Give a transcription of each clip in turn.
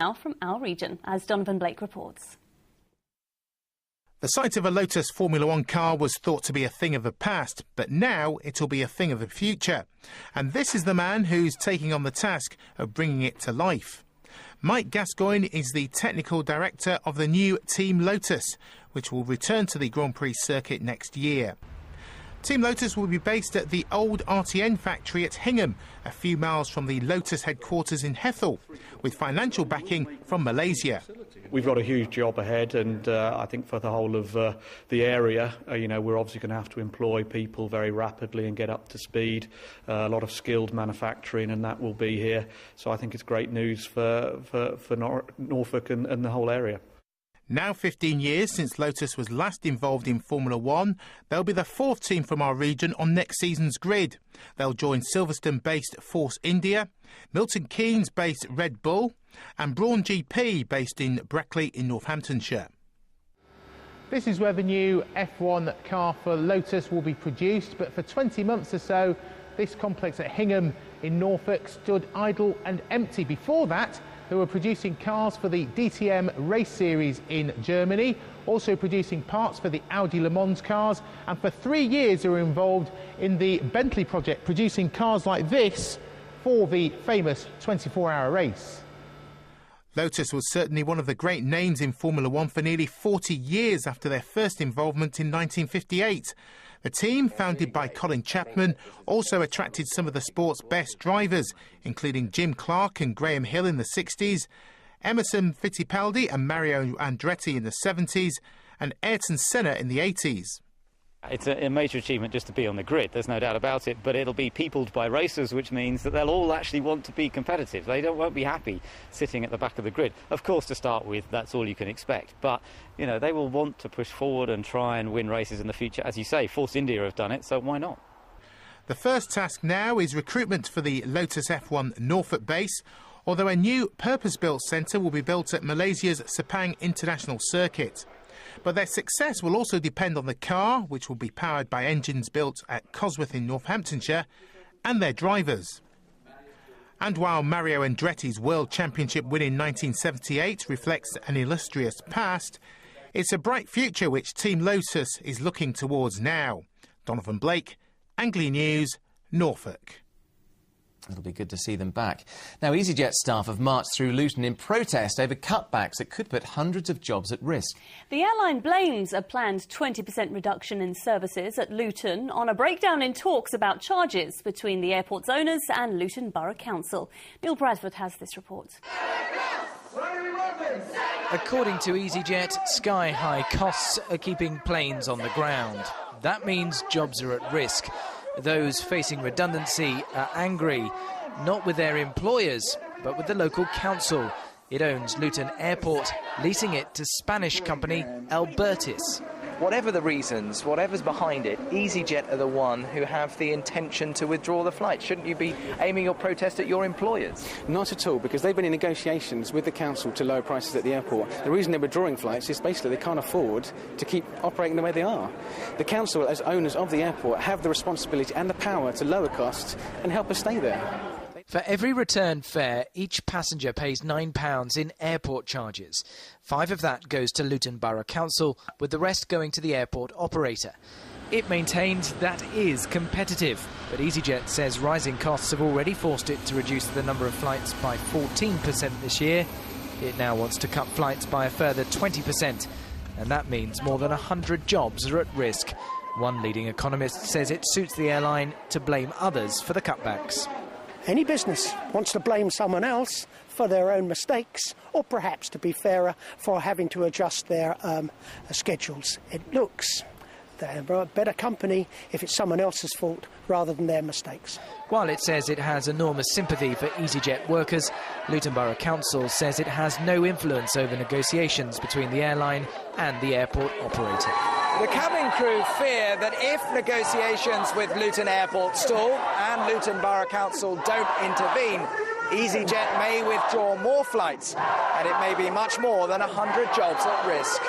Now from our region, as Donovan Blake reports. The sight of a Lotus Formula One car was thought to be a thing of the past, but now it'll be a thing of the future. And this is the man who's taking on the task of bringing it to life. Mike Gascoyne is the technical director of the new Team Lotus, which will return to the Grand Prix circuit next year. Team Lotus will be based at the old RTN factory at Hingham, a few miles from the Lotus headquarters in Hethel, with financial backing from Malaysia. We've got a huge job ahead, and I think for the whole of the area, we're obviously going to have to employ people very rapidly and get up to speed. A lot of skilled manufacturing, and that will be here. So I think it's great news for Norfolk and the whole area. Now 15 years since Lotus was last involved in Formula One, they'll be the fourth team from our region on next season's grid. They'll join Silverstone-based Force India, Milton Keynes-based Red Bull and Brawn GP based in Brackley in Northamptonshire. This is where the new F1 car for Lotus will be produced, but for 20 months or so, this complex at Hingham in Norfolk stood idle and empty. Before that, they were producing cars for the DTM race series in Germany, also producing parts for the Audi Le Mans cars, and for 3 years they were involved in the Bentley project, producing cars like this for the famous 24-hour race. Lotus was certainly one of the great names in Formula One for nearly 40 years after their first involvement in 1958. The team, founded by Colin Chapman, also attracted some of the sport's best drivers, including Jim Clark and Graham Hill in the 60s, Emerson Fittipaldi and Mario Andretti in the 70s, and Ayrton Senna in the 80s. It's a major achievement just to be on the grid, there's no doubt about it, but it'll be peopled by racers, which means that they'll all actually want to be competitive. They won't be happy sitting at the back of the grid. Of course, to start with, that's all you can expect, but they will want to push forward and try and win races in the future. As you say, Force India have done it, so why not? The first task now is recruitment for the Lotus F1 Norfolk base, although a new purpose-built centre will be built at Malaysia's Sepang International Circuit. But their success will also depend on the car, which will be powered by engines built at Cosworth in Northamptonshire, and their drivers. And while Mario Andretti's World Championship win in 1978 reflects an illustrious past, it's a bright future which Team Lotus is looking towards now. Donovan Blake, Anglia News, Norfolk. It'll be good to see them back. Now, Easyjet staff have marched through Luton in protest over cutbacks that could put hundreds of jobs at risk. The airline blames a planned 20% reduction in services at Luton on a breakdown in talks about charges between the airport's owners and Luton Borough Council. Neil Bradford has this report. According to Easyjet, sky-high costs are keeping planes on the ground. That means jobs are at risk. Those facing redundancy are angry, not with their employers, but with the local council. It owns Luton Airport, leasing it to Spanish company Albertis. Whatever the reasons, whatever's behind it, Easyjet are the one who have the intention to withdraw the flight. Shouldn't you be aiming your protest at your employers? Not at all, because they've been in negotiations with the council to lower prices at the airport. The reason they're withdrawing flights is basically they can't afford to keep operating the way they are. The council, as owners of the airport, have the responsibility and the power to lower costs and help us stay there. For every return fare, each passenger pays £9 in airport charges. 5 of that goes to Luton Borough Council, with the rest going to the airport operator. It maintains that is competitive, but Easyjet says rising costs have already forced it to reduce the number of flights by 14% this year. It now wants to cut flights by a further 20%, and that means more than 100 jobs are at risk. One leading economist says it suits the airline to blame others for the cutbacks. Any business wants to blame someone else for their own mistakes, or perhaps, to be fairer, for having to adjust their schedules. It looks they're a better company if it's someone else's fault rather than their mistakes. While it says it has enormous sympathy for Easyjet workers, Luton Borough Council says it has no influence over negotiations between the airline and the airport operator. The cabin crew fear that if negotiations with Luton Airport stall and Luton Borough Council don't intervene, Easyjet may withdraw more flights, and it may be much more than 100 jobs at risk.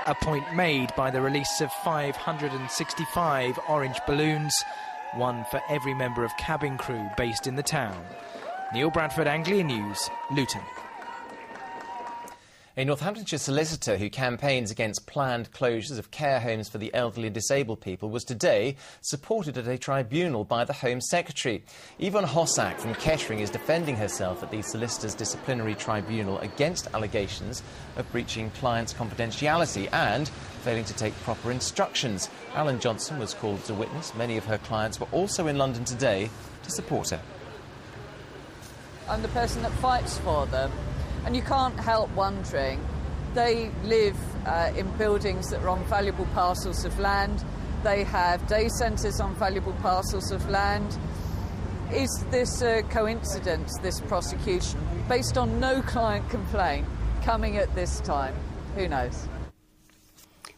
A point made by the release of 565 orange balloons, one for every member of cabin crew based in the town. Neil Bradford, Anglia News, Luton. A Northamptonshire solicitor who campaigns against planned closures of care homes for the elderly and disabled people was today supported at a tribunal by the Home Secretary. Yvonne Hossack from Kettering is defending herself at the solicitor's disciplinary tribunal against allegations of breaching clients' confidentiality and failing to take proper instructions. Alan Johnson was called as a witness. Many of her clients were also in London today to support her. I'm the person that fights for them. And you can't help wondering, they live in buildings that are on valuable parcels of land. They have day centres on valuable parcels of land. Is this a coincidence, this prosecution, based on no client complaint coming at this time? Who knows?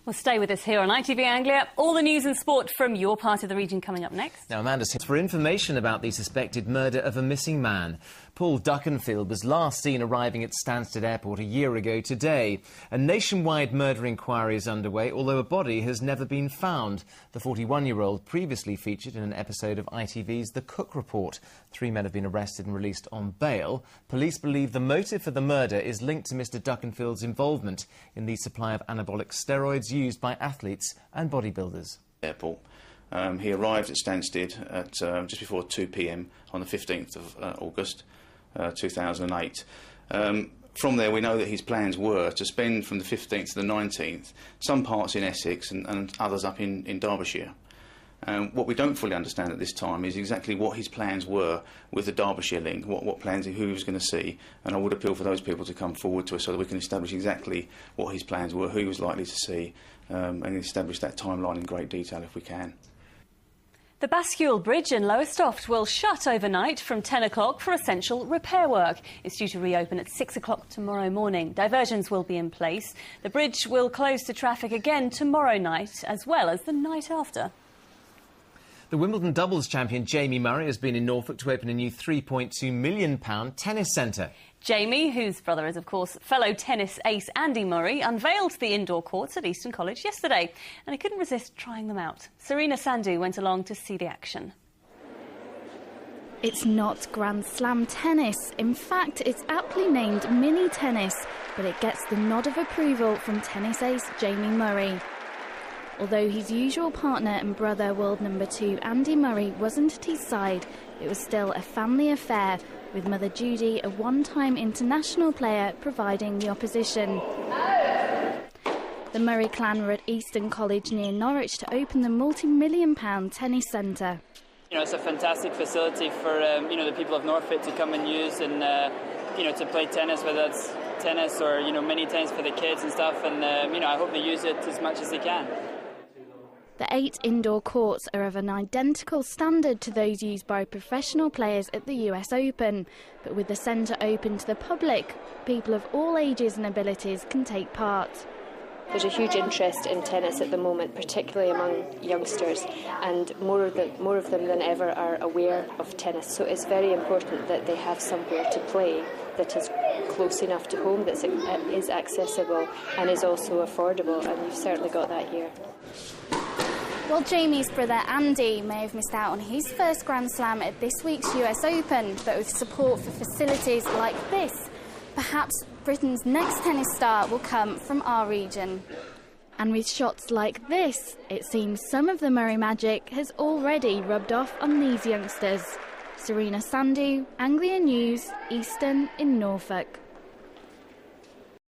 Well, stay with us here on ITV Anglia. All the news and sport from your part of the region coming up next. Now, Amanda's here for information about the suspected murder of a missing man. Paul Duckenfield was last seen arriving at Stansted Airport a year ago today. A nationwide murder inquiry is underway, although a body has never been found. The 41-year-old previously featured in an episode of ITV's The Cook Report. 3 men have been arrested and released on bail. Police believe the motive for the murder is linked to Mr Duckenfield's involvement in the supply of anabolic steroids used by athletes and bodybuilders. Airport. He arrived at Stansted at just before 2 p.m. on the 15th of August 2008. From there we know that his plans were to spend from the 15th to the 19th some parts in Essex and others up in Derbyshire. What we don't fully understand at this time is exactly what his plans were with the Derbyshire link, what plans who he was going to see, and I would appeal for those people to come forward to us so that we can establish exactly what his plans were, who he was likely to see, and establish that timeline in great detail if we can. The Bascule Bridge in Lowestoft will shut overnight from 10 o'clock for essential repair work. It's due to reopen at 6 o'clock tomorrow morning. Diversions will be in place. The bridge will close to traffic again tomorrow night, as well as the night after. The Wimbledon doubles champion Jamie Murray has been in Norfolk to open a new £3.2 million tennis centre. Jamie, whose brother is, of course, fellow tennis ace Andy Murray, unveiled the indoor courts at Eton College yesterday, and he couldn't resist trying them out. Serena Sandhu went along to see the action. It's not Grand Slam tennis. In fact, it's aptly named mini tennis, but it gets the nod of approval from tennis ace Jamie Murray. Although his usual partner and brother world number 2 Andy Murray wasn't at his side, it was still a family affair, with Mother Judy, a one-time international player, providing the opposition. The Murray clan were at Eton College near Norwich to open the multi-million-pound tennis centre. You know, it's a fantastic facility for the people of Norfolk to come and use and to play tennis, whether that's tennis or mini tennis for the kids and stuff. And I hope they use it as much as they can. The 8 indoor courts are of an identical standard to those used by professional players at the US Open, but with the centre open to the public, people of all ages and abilities can take part. There's a huge interest in tennis at the moment, particularly among youngsters, and more of them than ever are aware of tennis. So it's very important that they have somewhere to play that is close enough to home, that is accessible and is also affordable, and you've certainly got that here. Well, Jamie's brother Andy may have missed out on his first Grand Slam at this week's US Open, but with support for facilities like this, perhaps Britain's next tennis star will come from our region. And with shots like this, it seems some of the Murray magic has already rubbed off on these youngsters. Serena Sandhu, Anglia News, Easton in Norfolk.